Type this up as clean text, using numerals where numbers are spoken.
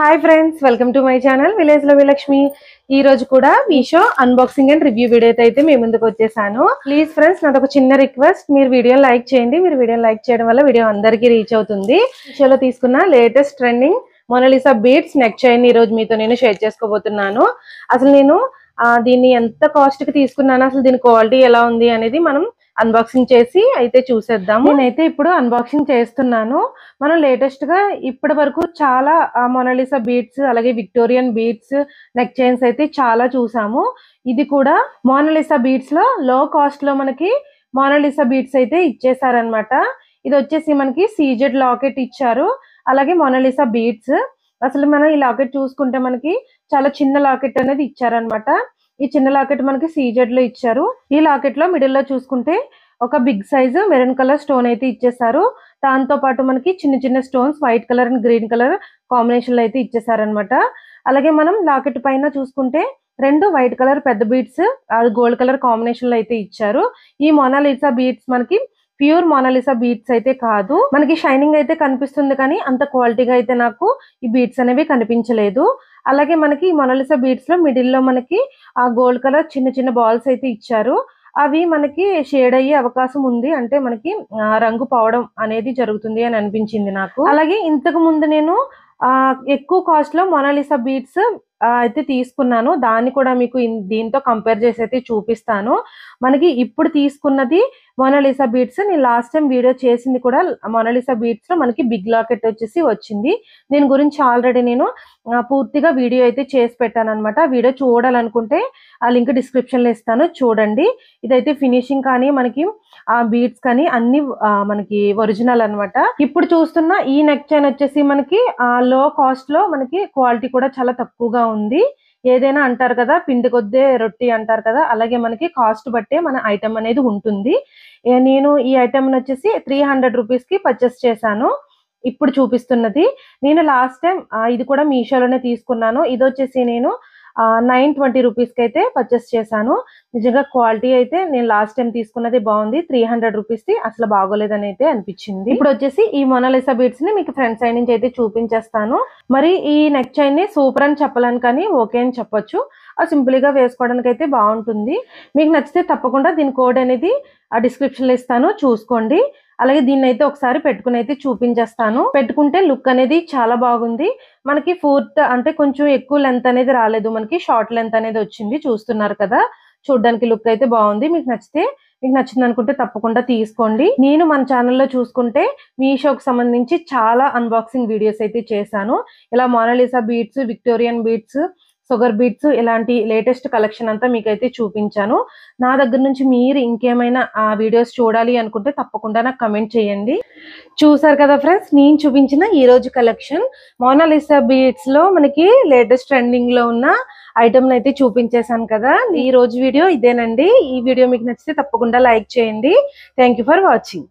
Hi friends, welcome to my channel village లో విలక్ష్మి. ఈ రోజు కూడా Meesho unboxing and review video అయితే మీ ముందుకు వచ్చేసాను. ప్లీజ్ ఫ్రెండ్స్, నాదొక చిన్న రిక్వెస్ట్, మీరు వీడియో లైక్ చేయండి. మీరు వీడియో లైక్ చేయడం వల్ల వీడియో అందరికీ రీచ్ అవుతుంది. మీషోలో తీసుకున్న latest trending Monalisa beads neck chain ఈ రోజు మీతో నేను షేర్ చేసుకోబోతున్నాను. అసలు నేను దీన్ని ఎంత కాస్ట్ కి తీసుకున్నాను, అసలు దీని క్వాలిటీ ఎలా ఉంది అనేది మనం అన్బాక్సింగ్ చేసి అయితే చూసేద్దాము. నేనైతే ఇప్పుడు అన్బాక్సింగ్ చేస్తున్నాను. మనం లేటెస్ట్ గా ఇప్పటి వరకు చాలా మోనాలిసా బీడ్స్, అలాగే విక్టోరియన్ బీడ్స్, నెక్ చైన్స్ అయితే చాలా చూసాము. ఇది కూడా మోనాలిసా బీడ్స్ లో లో కాస్ట్ లో మనకి మోనాలిసా బీడ్స్ అయితే ఇచ్చేసారనమాట. ఇది వచ్చేసి మనకి సీజెడ్ లాకెట్ ఇచ్చారు, అలాగే మోనాలిసా బీడ్స్. అసలు మనం ఈ లాకెట్ చూసుకుంటే మనకి చాలా చిన్న లాకెట్ అనేది ఇచ్చారనమాట. ఈ చిన్న లాకెట్ మనకి సీజెడ్ లో ఇచ్చారు. ఈ లాకెట్ లో మిడిల్ లో చూసుకుంటే ఒక big size maroon colour stone అయితే ఇచ్చేసారు. దాంతో పాటు మనకి చిన్న చిన్న stones white colour and green colour combination లో అయితే ఇచ్చేసారనమాట. అలాగే మనం లాకెట్ పైన చూసుకుంటే రెండు వైట్ కలర్ పెద్ద బీడ్స్, అది గోల్డ్ కలర్ కాంబినేషన్ లో అయితే ఇచ్చారు. ఈ మోనాలిసా బీడ్స్ మనకి ప్యూర్ మోనాలిసా బీడ్స్ అయితే కాదు, మనకి షైనింగ్ అయితే కనిపిస్తుంది, కానీ అంత క్వాలిటీగా అయితే నాకు ఈ బీడ్స్ అనేవి కనిపించలేదు. అలాగే మనకి ఈ మోనాలిసా బీడ్స్ లో మిడిల్ లో మనకి ఆ గోల్డ్ కలర్ చిన్న చిన్న బాల్స్ అయితే ఇచ్చారు. అవి మనకి షేడ్ అయ్యే అవకాశం ఉంది, అంటే మనకి రంగు పోవడం అనేది జరుగుతుంది అని అనిపించింది నాకు. అలాగే ఇంతకు ముందు నేను ఎక్కువ కాస్ట్ లో మోనాలిసా బీడ్స్ అయితే తీసుకున్నాను. దాన్ని కూడా మీకు దీంతో కంపేర్ చేసి అయితే చూపిస్తాను. మనకి ఇప్పుడు తీసుకున్నది మోనాలిసా బీడ్స్. నేను లాస్ట్ టైం వీడియో చేసింది కూడా మోనాలిసా బీడ్స్ లో మనకి బిగ్ లాకెట్ వచ్చేసి వచ్చింది. దీని గురించి ఆల్రెడీ నేను పూర్తిగా వీడియో అయితే చేసి పెట్టాను అనమాట. వీడియో చూడాలనుకుంటే ఆ లింక్ డిస్క్రిప్షన్ లో ఇస్తాను, చూడండి. ఇదైతే ఫినిషింగ్ కానీ మనకి ఆ బీడ్స్ కానీ అన్ని మనకి ఒరిజినల్ అనమాట. ఇప్పుడు చూస్తున్న ఈ నెక్ చైన్ వచ్చేసి మనకి లో కాస్ట్ లో మనకి క్వాలిటీ కూడా చాలా తక్కువగా ఉంది. ఏదైనా అంటారు కదా, పిండి కొద్దే రొట్టి అంటారు కదా, అలాగే మనకి కాస్ట్ బట్టే మన ఐటమ్ అనేది ఉంటుంది. నేను ఈ ఐటమ్ వచ్చేసి 300 రూపీస్ కి పర్చేస్ చేశాను. ఇప్పుడు చూపిస్తున్నది నేను లాస్ట్ టైం ఇది కూడా మీషోలోనే తీసుకున్నాను. ఇది వచ్చేసి నేను 920 రూపీస్ కి అయితే పర్చేస్ చేశాను. నిజంగా క్వాలిటీ అయితే నేను లాస్ట్ టైం తీసుకున్నది బాగుంది. 300 రూపీస్ ది అసలు బాగోలేదని అయితే అనిపించింది. ఇప్పుడు వచ్చేసి ఈ మోనాలిసా బీడ్స్ ని మీకు ఫ్రంట్ సైడ్ నుంచి అయితే చూపించేస్తాను. మరి ఈ నెక్ చైన్ ని సూపర్ అని చెప్పలేను, కానీ ఓకే అని చెప్పొచ్చు. సింపుల్ గా వేసుకోవడానికి అయితే బాగుంటుంది. మీకు నచ్చితే తప్పకుండా దీని కోడ్ అనేది డిస్క్రిప్షన్ లో ఇస్తాను, చూసుకోండి. అలాగే దీన్ని అయితే ఒకసారి పెట్టుకుని అయితే చూపించేస్తాను. పెట్టుకుంటే లుక్ అనేది చాలా బాగుంది. మనకి ఫోర్త్ అంటే కొంచెం ఎక్కువ లెంత్ అనేది రాలేదు, మనకి షార్ట్ లెంత్ అనేది వచ్చింది. చూస్తున్నారు కదా, చూడడానికి లుక్ అయితే బాగుంది. మీకు నచ్చింది అనుకుంటే తప్పకుండా తీసుకోండి. నేను మన ఛానల్లో చూసుకుంటే మీషోకి సంబంధించి చాలా అన్బాక్సింగ్ వీడియోస్ అయితే చేశాను. ఇలా Monalisa beads, Victorian beads, sugar beads, ఇలాంటి లేటెస్ట్ కలెక్షన్ అంతా మీకైతే చూపించాను. నా దగ్గర నుంచి మీరు ఇంకేమైనా వీడియోస్ చూడాలి అనుకుంటే తప్పకుండా నాకు కమెంట్ చేయండి. చూసారు కదా ఫ్రెండ్స్, నేను చూపించిన ఈ రోజు కలెక్షన్ మోనాలిసా బీడ్స్ లో మనకి లేటెస్ట్ ట్రెండింగ్ లో ఉన్న ఐటమ్ అయితే చూపించేశాను కదా. ఈ రోజు వీడియో ఇదేనండి. ఈ వీడియో మీకు నచ్చితే తప్పకుండా లైక్ చేయండి. Thank you for watching.